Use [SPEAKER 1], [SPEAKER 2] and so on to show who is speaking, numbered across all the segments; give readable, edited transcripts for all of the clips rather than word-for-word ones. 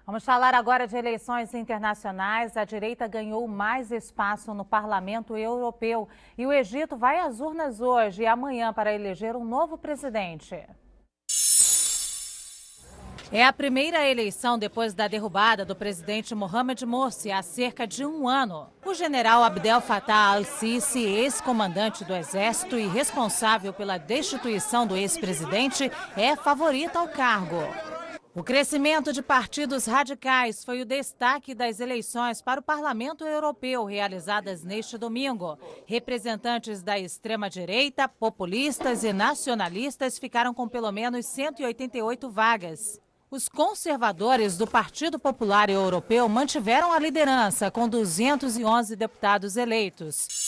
[SPEAKER 1] Vamos falar agora de eleições internacionais. A direita ganhou mais espaço no Parlamento Europeu e o Egito vai às urnas hoje e amanhã para eleger um novo presidente. É a primeira eleição depois da derrubada do presidente Mohamed Morsi há cerca de um ano. O general Abdel Fattah al-Sisi, ex-comandante do exército e responsável pela destituição do ex-presidente, é favorito ao cargo. O crescimento de partidos radicais foi o destaque das eleições para o Parlamento Europeu realizadas neste domingo. Representantes da extrema-direita, populistas e nacionalistas ficaram com pelo menos 188 vagas. Os conservadores do Partido Popular Europeu mantiveram a liderança, com 211 deputados eleitos.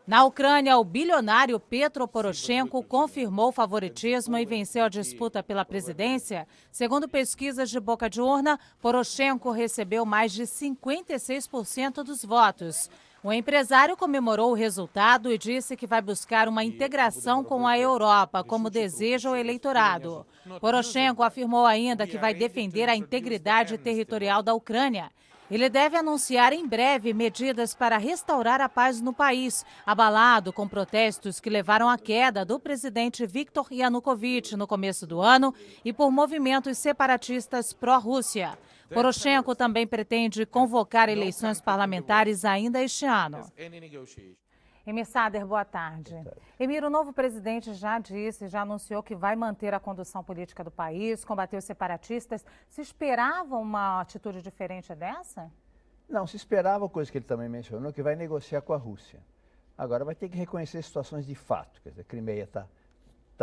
[SPEAKER 1] Na Ucrânia, o bilionário Petro Poroshenko confirmou favoritismo e venceu a disputa pela presidência. Segundo pesquisas de boca de urna, Poroshenko recebeu mais de 56% dos votos. O empresário comemorou o resultado e disse que vai buscar uma integração com a Europa, como deseja o eleitorado. Poroshenko afirmou ainda que vai defender a integridade territorial da Ucrânia. Ele deve anunciar em breve medidas para restaurar a paz no país, abalado com protestos que levaram à queda do presidente Viktor Yanukovych no começo do ano e por movimentos separatistas pró-Rússia. Poroshenko também pretende convocar eleições parlamentares ainda este ano. Emir Sader, boa tarde. Emir, o novo presidente já anunciou que vai manter a condução política do país, combater os separatistas. Se esperava uma atitude diferente dessa?
[SPEAKER 2] Não, se esperava, coisa que ele também mencionou, que vai negociar com a Rússia. Agora vai ter que reconhecer situações de fato. Quer dizer, a Crimeia está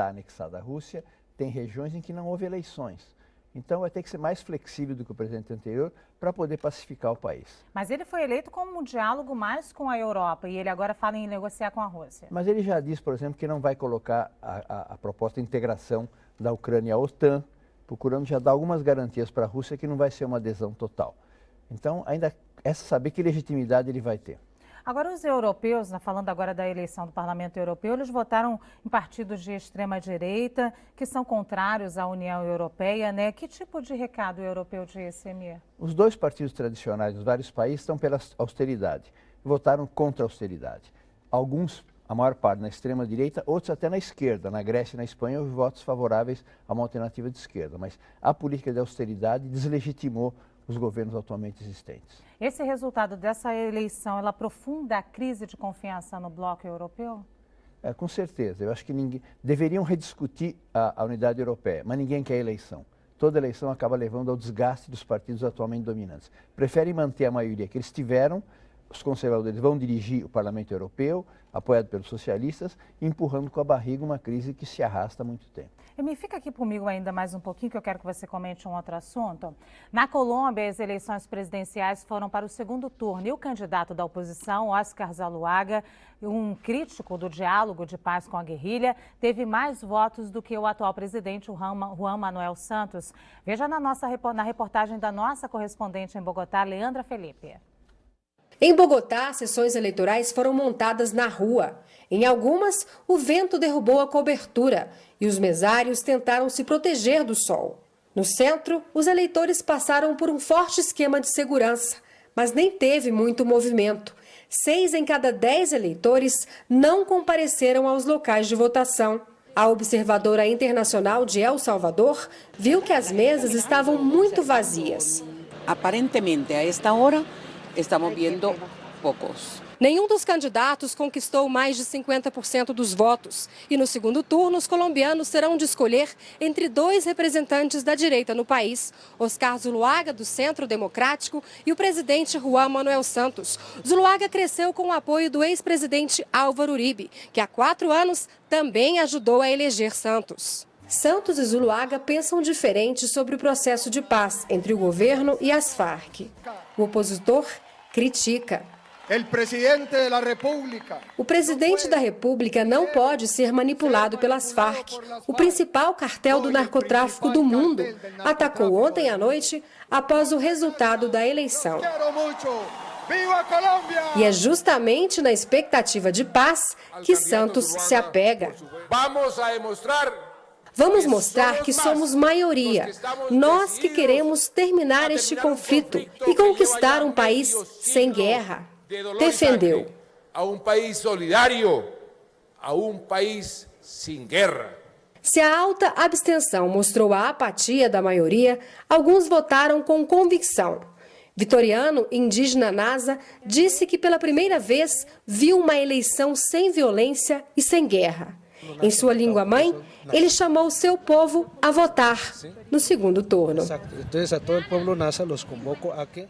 [SPEAKER 2] anexada à Rússia, tem regiões em que não houve eleições. Então vai ter que ser mais flexível do que o presidente anterior para poder pacificar o país.
[SPEAKER 1] Mas ele foi eleito como um diálogo mais com a Europa e ele agora fala em negociar com a Rússia.
[SPEAKER 2] Mas ele já disse, por exemplo, que não vai colocar a proposta de integração da Ucrânia à OTAN, procurando já dar algumas garantias para a Rússia que não vai ser uma adesão total. Então ainda é saber que legitimidade ele vai ter.
[SPEAKER 1] Agora, os europeus, falando agora da eleição do Parlamento Europeu, eles votaram em partidos de extrema-direita, que são contrários à União Europeia, né? Que tipo de recado o europeu disse, Emir?
[SPEAKER 2] Os dois partidos tradicionais dos vários países estão pela austeridade, votaram contra a austeridade. Alguns, a maior parte na extrema-direita, outros até na esquerda. Na Grécia e na Espanha houve votos favoráveis a uma alternativa de esquerda, mas a política de austeridade deslegitimou os governos atualmente existentes.
[SPEAKER 1] Esse resultado dessa eleição, ela aprofunda a crise de confiança no bloco europeu?
[SPEAKER 2] Com certeza. Eu acho que deveriam rediscutir a unidade europeia, mas ninguém quer eleição. Toda eleição acaba levando ao desgaste dos partidos atualmente dominantes. Preferem manter a maioria que eles tiveram. Os conservadores vão dirigir o Parlamento Europeu, apoiado pelos socialistas, empurrando com a barriga uma crise que se arrasta há muito tempo.
[SPEAKER 1] Emir, fica aqui comigo ainda mais um pouquinho, que eu quero que você comente um outro assunto. Na Colômbia, as eleições presidenciais foram para o segundo turno e o candidato da oposição, Oscar Zuluaga, um crítico do diálogo de paz com a guerrilha, teve mais votos do que o atual presidente, Juan Manuel Santos. Veja na reportagem da nossa correspondente em Bogotá, Leandra Felipe.
[SPEAKER 3] Em Bogotá, sessões eleitorais foram montadas na rua. Em algumas, o vento derrubou a cobertura e os mesários tentaram se proteger do sol. No centro, os eleitores passaram por um forte esquema de segurança, mas nem teve muito movimento. 6 em cada 10 eleitores não compareceram aos locais de votação. A observadora internacional de El Salvador viu que as mesas estavam muito vazias.
[SPEAKER 4] Aparentemente, a esta hora, estamos vendo poucos.
[SPEAKER 3] Nenhum dos candidatos conquistou mais de 50% dos votos. E no segundo turno, os colombianos terão de escolher entre 2 representantes da direita no país, Oscar Zuluaga, do Centro Democrático, e o presidente Juan Manuel Santos. Zuluaga cresceu com o apoio do ex-presidente Álvaro Uribe, que há 4 anos também ajudou a eleger Santos. Santos e Zuluaga pensam diferente sobre o processo de paz entre o governo e as Farc. O opositor critica. O presidente da República não pode ser manipulado pelas Farc, o principal cartel do narcotráfico do mundo. Atacou ontem à noite após o resultado da eleição. E é justamente na expectativa de paz que Santos se apega. Vamos mostrar que somos maioria, nós que queremos terminar este conflito e conquistar um país sem guerra, defendeu.
[SPEAKER 5] A um país solidário, a um país sem guerra.
[SPEAKER 3] Se a alta abstenção mostrou a apatia da maioria, alguns votaram com convicção. Vitoriano, indígena Nasa, disse que pela primeira vez viu uma eleição sem violência e sem guerra. Em sua língua mãe, ele chamou seu povo a votar no segundo turno.
[SPEAKER 6] Então, a todo o povo Nasa los convoco a que...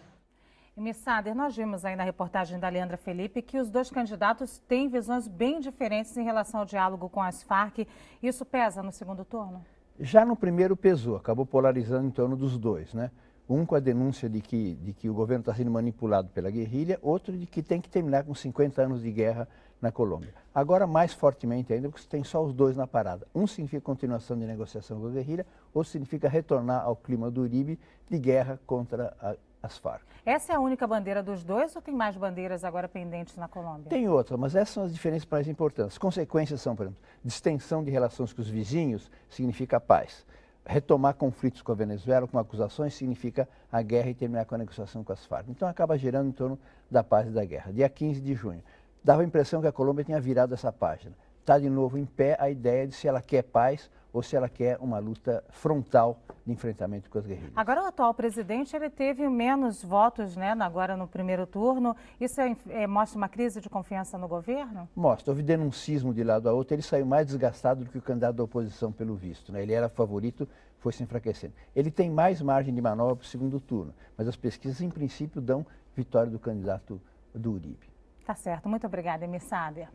[SPEAKER 1] Missader, nós vimos aí na reportagem da Leandra Felipe que os dois candidatos têm visões bem diferentes em relação ao diálogo com as Farc. Isso pesa no segundo turno?
[SPEAKER 2] Já no primeiro pesou, acabou polarizando em torno dos dois, né? Um com a denúncia de que o governo está sendo manipulado pela guerrilha, outro de que tem que terminar com 50 anos de guerra na Colômbia. Agora, mais fortemente ainda, porque tem só os dois na parada. Um significa continuação de negociação com a guerrilha, outro significa retornar ao clima do Uribe de guerra contra as Farc.
[SPEAKER 1] Essa é a única bandeira dos dois ou tem mais bandeiras agora pendentes na Colômbia?
[SPEAKER 2] Tem outras, mas essas são as diferenças mais importantes. As consequências são, por exemplo, distensão de relações com os vizinhos significa paz. Retomar conflitos com a Venezuela, com acusações, significa a guerra e terminar com a negociação com as Farc. Então acaba girando em torno da paz e da guerra. Dia 15 de junho. Dava a impressão que a Colômbia tinha virado essa página. Está de novo em pé a ideia de se ela quer paz ou se ela quer uma luta frontal de enfrentamento com as guerrilhas.
[SPEAKER 1] Agora o atual presidente ele teve menos votos, né, agora no primeiro turno. Isso mostra uma crise de confiança no governo?
[SPEAKER 2] Mostra. Houve denuncismo de lado a outro. Ele saiu mais desgastado do que o candidato da oposição, pelo visto, né? Ele era favorito, foi se enfraquecendo. Ele tem mais margem de manobra para o segundo turno, mas as pesquisas, em princípio, dão vitória do candidato do Uribe.
[SPEAKER 1] Tá certo. Muito obrigada, Missader.